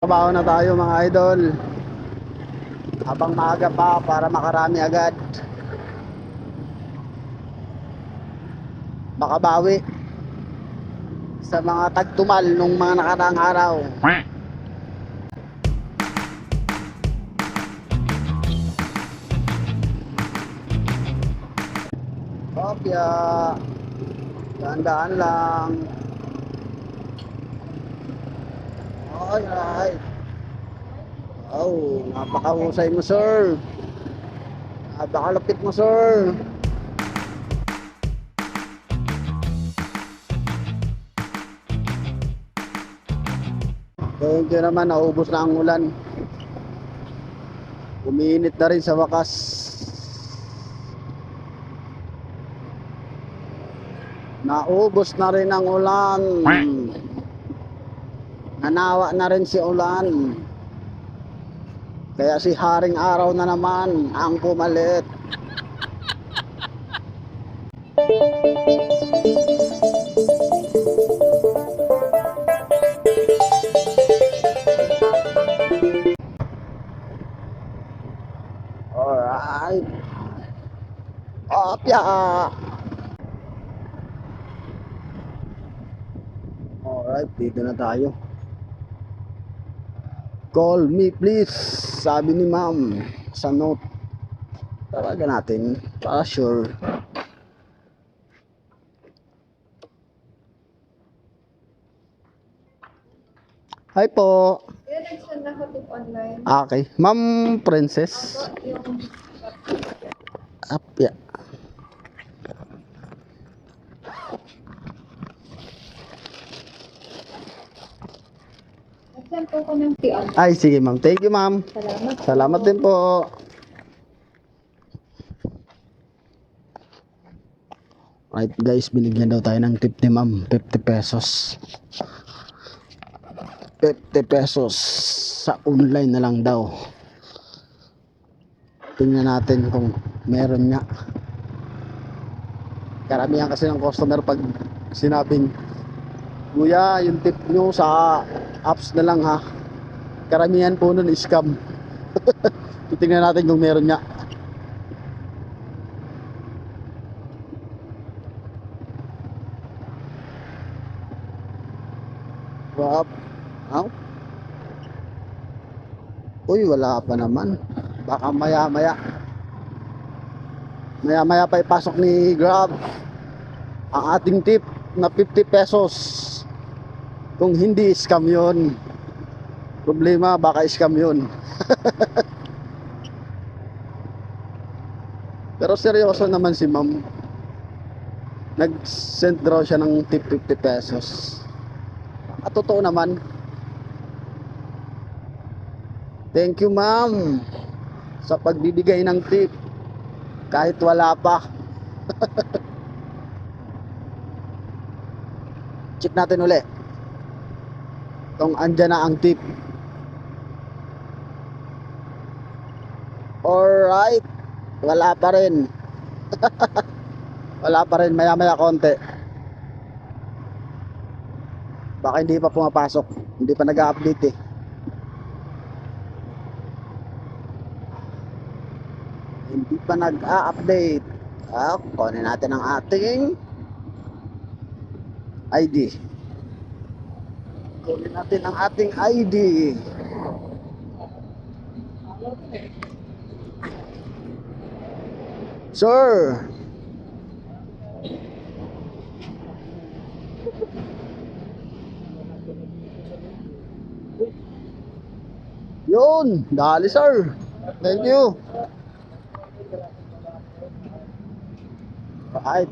Trabaho na tayo mga idol. Habang maaga pa para makarami agad. Makabawi sa mga tagtumal nung mga nakaraang araw. Kopya. Daan-daan lang. Alright. Oh, napakahusay mo, sir. Napakalapit mo, sir. Thank you naman, naubos na ang ulan. Umiinit na rin sa wakas. Naubos na rin ang ulan. Nanawa na rin si ulan. Kaya si Haring Araw na naman ang pumalit. Alright. Opya. Alright, dito na tayo. Call me please, sabi ni ma'am sa note. Tawagan natin para sure. Hi po. Kaya nag-send ako tip online. Okay, Ma'am Princess. Ako yung Apya. nag-send po ko ng tip online. Ay, sige ma'am. Thank you ma'am. Salamat. Salamat din po. Right guys, binigyan daw tayo ng tip ni ma'am. 50 pesos. 50 pesos sa online na lang daw. Tingnan natin kung meron nga. Karamihan kasi ng customer pag sinabing, "Kuya, yung tip nyo sa apps na lang ha." Karamihan po nun scam. Titingnan natin kung meron nga. Wow. Huh? Uy, wala pa naman. Baka maya-maya. Maya-maya pa ipasok ni Grab ang ating tip na 50 pesos. Kung hindi scam yun. Problema, baka scam yun. Pero seryoso naman si ma'am. Nag-send draw siya ng tip 50 pesos. At totoo naman. Thank you ma'am sa pagbibigay ng tip kahit wala pa. Check natin uli kung andyan na ang tip. Alright, wala pa rin. Wala pa rin, maya maya konti. Baka hindi pa pumapasok, hindi pa nag-update eh. Hindi pa nag-update. Kunin natin ang ating ID. Kunin natin ang ating ID. Sir, yun, dali sir. Thank you. Right.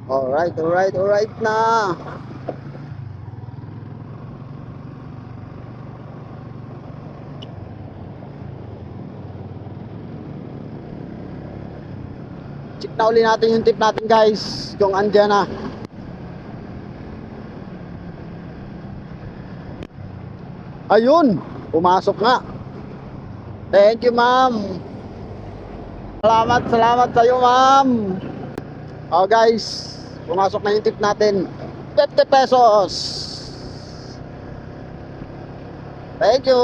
Alright na. Check na uli natin yung tip natin guys, kung andyan na. Ayun, pumasok nga. Thank you ma'am. Salamat sa iyo, ma'am. Oh, guys, pumasok na yung tip natin. 50 pesos. Thank you.